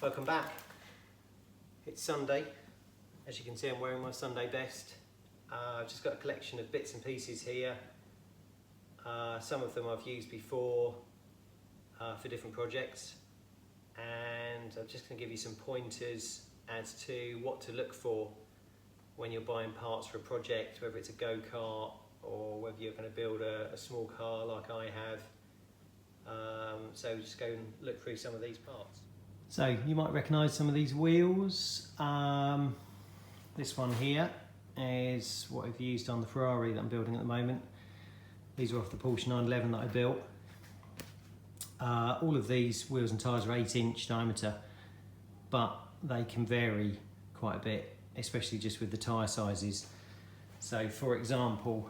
Welcome back. It's Sunday. As you can see, I'm wearing my Sunday best. I've just got a collection of bits and pieces here. Some of them I've used before for different projects, and I'm just going to give you some pointers as to what to look for when you're buying parts for a project, whether it's a go-kart or whether you're going to build a small car like I have. So just go and look through some of these parts. So you might recognise some of these wheels. This one here is what I've used on the Ferrari that I'm building at the moment. These are off the Porsche 911 that I built. All of these wheels and tyres are 8-inch diameter, but they can vary quite a bit, especially just with the tyre sizes. So for example,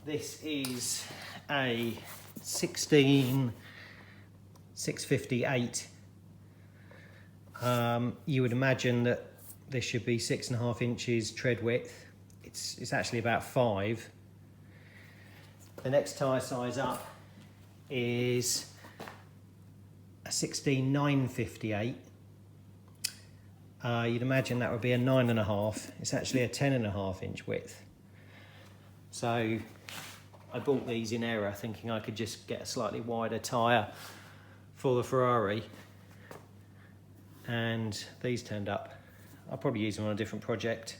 this is a 658. You would imagine that this should be 6.5 inches tread width. It's actually about 5. The next tyre size up is a 16958. You'd imagine that would be a 9.5. It's actually a 10.5 inch width. So I bought these in error, thinking I could just get a slightly wider tyre for the Ferrari, and these turned up. I'll probably use them on a different project,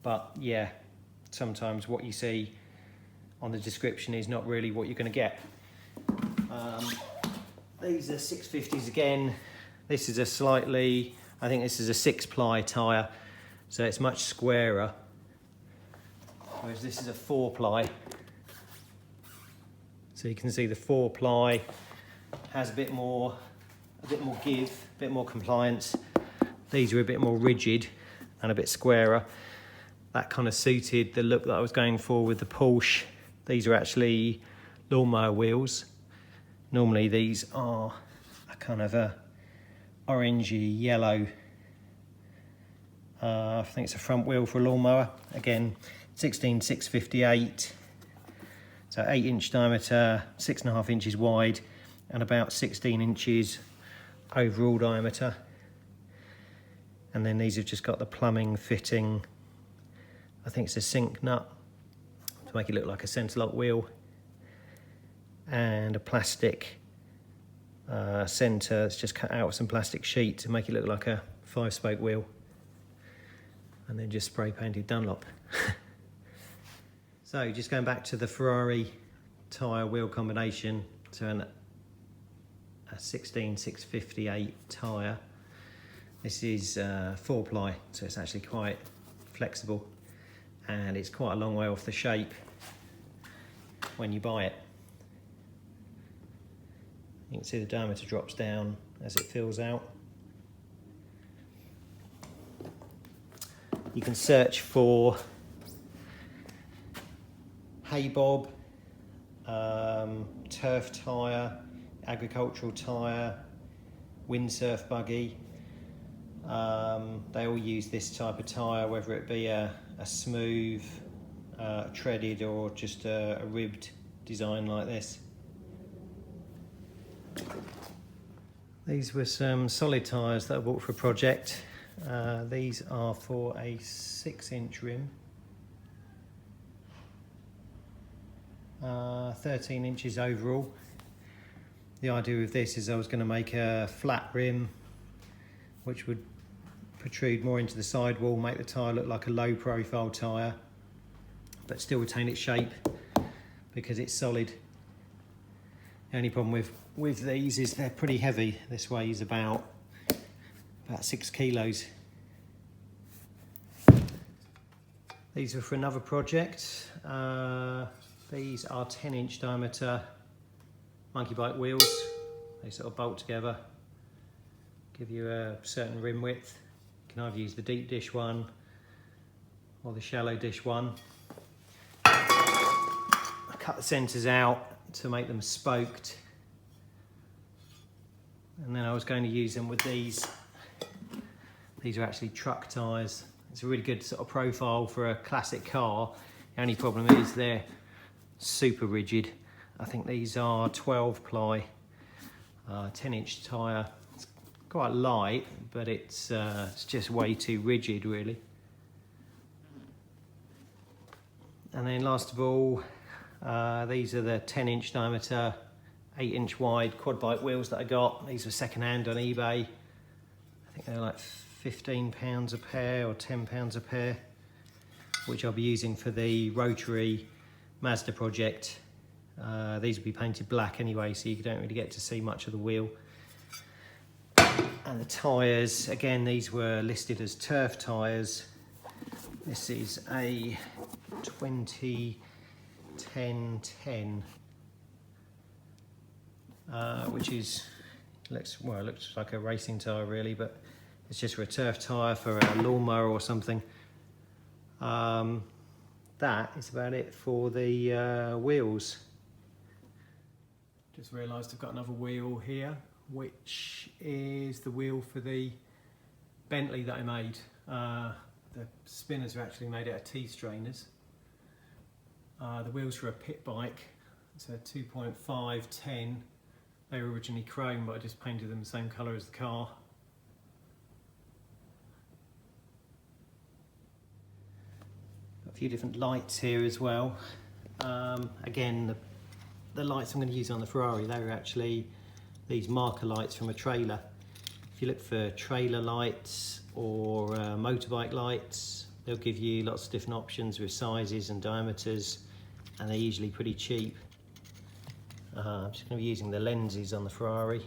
but yeah, sometimes what you see on the description is not really what you're going to get. These are 650s again. This is a slightly, I think this is a 6-ply tyre, so it's much squarer, whereas this is a 4-ply. So you can see the 4-ply has a bit more give, a bit more compliance. These are a bit more rigid and a bit squarer. That kind of suited the look that I was going for with the Porsche. These are actually lawnmower wheels. Normally these are a kind of a orangey yellow. I think it's a front wheel for a lawnmower. Again, 16658. So 8-inch diameter, 6.5 inches wide, and about 16 inches overall diameter. And then these have just got the plumbing fitting. I think it's a sink nut to make it look like a centre lock wheel, and a plastic centre that's just cut out of some plastic sheet to make it look like a 5-spoke wheel, and then just spray painted Dunlop. So just going back to the Ferrari tyre wheel combination, so a 16658 tyre. This is 4-ply, so it's actually quite flexible, and it's quite a long way off the shape when you buy it. You can see the diameter drops down as it fills out. You can search for hay bob, turf tyre, agricultural tyre, windsurf buggy. They all use this type of tyre, whether it be a smooth, treaded, or just a ribbed design like this. These were some solid tyres that I bought for a project. These are for a 6-inch rim. 13 inches overall. The idea with this is I was going to make a flat rim which would protrude more into the sidewall, make the tyre look like a low profile tyre, but still retain its shape because it's solid. The only problem with these is they're pretty heavy. This weighs about 6 kilos. These are for another project. These are 10-inch diameter monkey bike wheels. They sort of bolt together, give you a certain rim width. You can either use the deep dish one or the shallow dish one. I cut the centres out to make them spoked, and then I was going to use them with these. These are actually truck tyres. It's a really good sort of profile for a classic car. The only problem is they're super rigid. I think these are 12 ply, 10-inch tyre. It's quite light, but it's just way too rigid really. And then last of all, these are the 10-inch diameter, 8-inch wide quad bike wheels that I got. These were second hand on eBay. I think they're like £15 a pair or £10 a pair, which I'll be using for the rotary Mazda project. These will be painted black anyway, so you don't really get to see much of the wheel. And the tyres, again, these were listed as turf tyres. This is a 2010-10, which is, it looks like a racing tyre really, but it's just for a turf tyre for a lawnmower or something. That is about it for the wheels. Just realised I've got another wheel here, which is the wheel for the Bentley that I made. The spinners are actually made out of T-strainers. The wheels for a pit bike, it's a 2.5-10. They were originally chrome, but I just painted them the same colour as the car. Got a few different lights here as well. Again, the lights I'm going to use on the Ferrari, they were actually these marker lights from a trailer. If you look for trailer lights or motorbike lights, they'll give you lots of different options with sizes and diameters, and they're usually pretty cheap. I'm just going to be using the lenses on the Ferrari.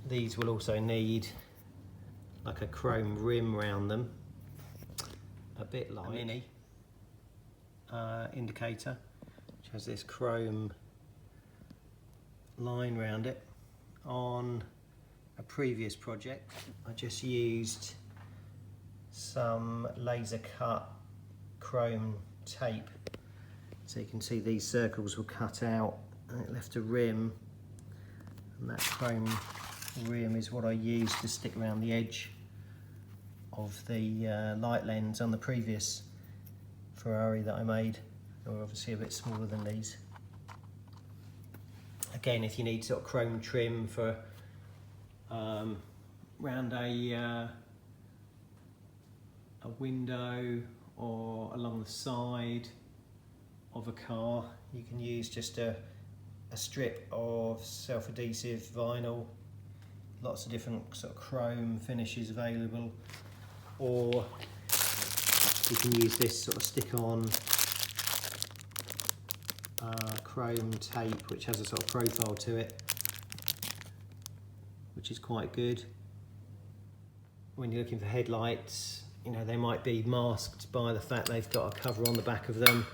These will also need like a chrome rim around them, a bit like a mini indicator, which has this chrome line around it. On a previous project, I just used some laser cut chrome tape, so you can see these circles were cut out and it left a rim, and that chrome rim is what I used to stick around the edge of the light lens on the previous Ferrari that I made. They were obviously a bit smaller than these. Again, if you need sort of chrome trim for around a window or along the side of a car, you can use just a strip of self-adhesive vinyl. Lots of different sort of chrome finishes available, or you can use this sort of stick-on chrome tape, which has a sort of profile to it, which is quite good. When you're looking for headlights, you know, they might be masked by the fact they've got a cover on the back of them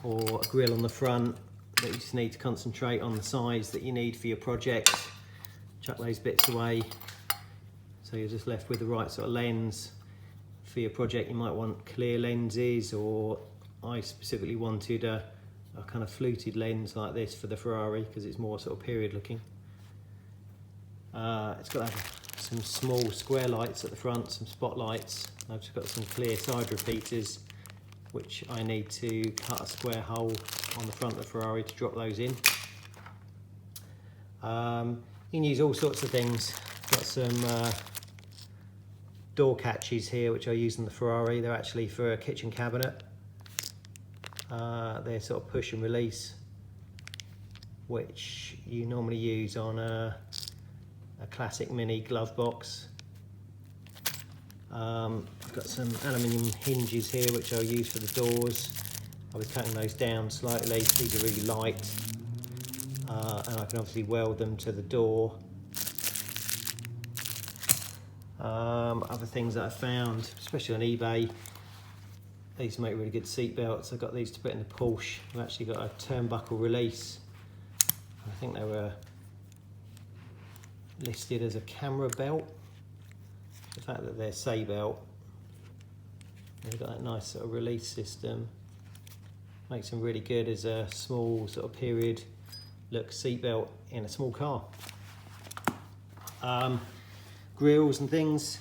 or a grille on the front, but you just need to concentrate on the size that you need for your project. Chuck those bits away, so you're just left with the right sort of lens for your project. You might want clear lenses, or I specifically wanted a kind of fluted lens like this for the Ferrari because it's more sort of period looking. It's got some small square lights at the front, some spotlights. I've just got some clear side repeaters, which I need to cut a square hole on the front of the Ferrari to drop those in. You can use all sorts of things. Got some door catches here, which I use in the Ferrari. They're actually for a kitchen cabinet. They're sort of push and release, which you normally use on a classic mini glove box. I've got some aluminium hinges here, which I'll use for the doors. I was cutting those down slightly. These are really light, and I can obviously weld them to the door. Other things that I found, especially on eBay, these make really good seat belts. I've got these to put in the Porsche. I've actually got a turnbuckle release. I think they were listed as a camera belt. The fact that they're say belt, they've got that nice sort of release system. Makes them really good as a small sort of period look seat belt in a small car. Grills and things.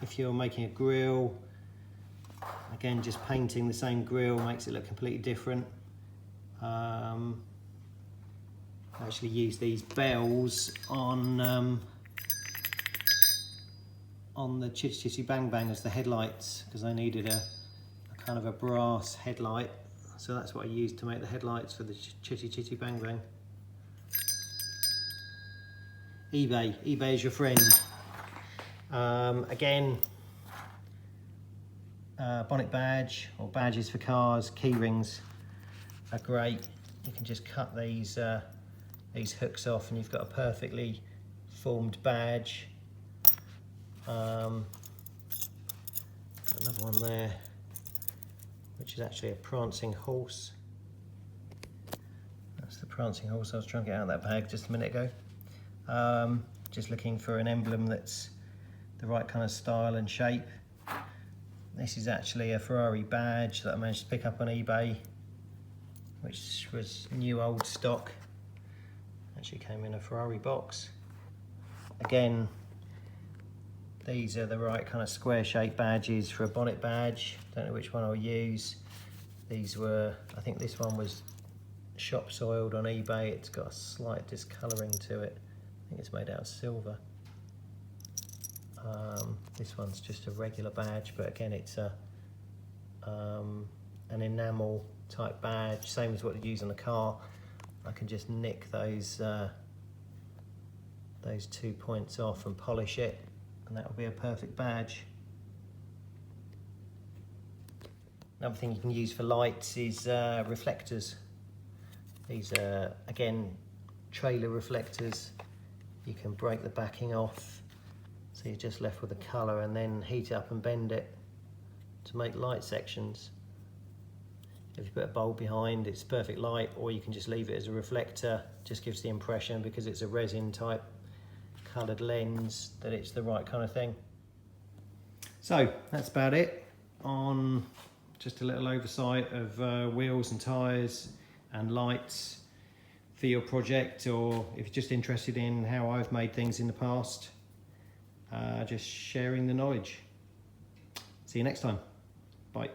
If you're making a grill, Again, just painting the same grille makes it look completely different. I actually used these bells on the Chitty Chitty Bang Bang as the headlights, because I needed a kind of a brass headlight. So that's what I used to make the headlights for the Chitty Chitty Bang Bang. eBay is your friend. Again, bonnet badge or badges for cars, key rings are great. You can just cut these hooks off and you've got a perfectly formed badge. Got another one there, which is actually a prancing horse. That's the prancing horse I was trying to get out of that bag just a minute ago. Just looking for an emblem that's the right kind of style and shape. This is actually a Ferrari badge that I managed to pick up on eBay, which was new old stock. Actually came in a Ferrari box. Again, these are the right kind of square shaped badges for a bonnet badge. Don't know which one I'll use. These were, I think this one was shop soiled on eBay. It's got a slight discolouring to it. I think it's made out of silver. This one's just a regular badge, but again it's an enamel type badge, same as what you use on a car. I can just nick those 2 points off and polish it, and that will be a perfect badge. Another thing you can use for lights is reflectors. These are, again, trailer reflectors. You can break the backing off, so you're just left with the colour, and then heat it up and bend it to make light sections. If you put a bulb behind, it's perfect light, or you can just leave it as a reflector. Just gives the impression, because it's a resin type coloured lens, that it's the right kind of thing. So that's about it on just a little oversight of wheels and tyres and lights for your project, or if you're just interested in how I've made things in the past, just sharing the knowledge. See you next time. Bye.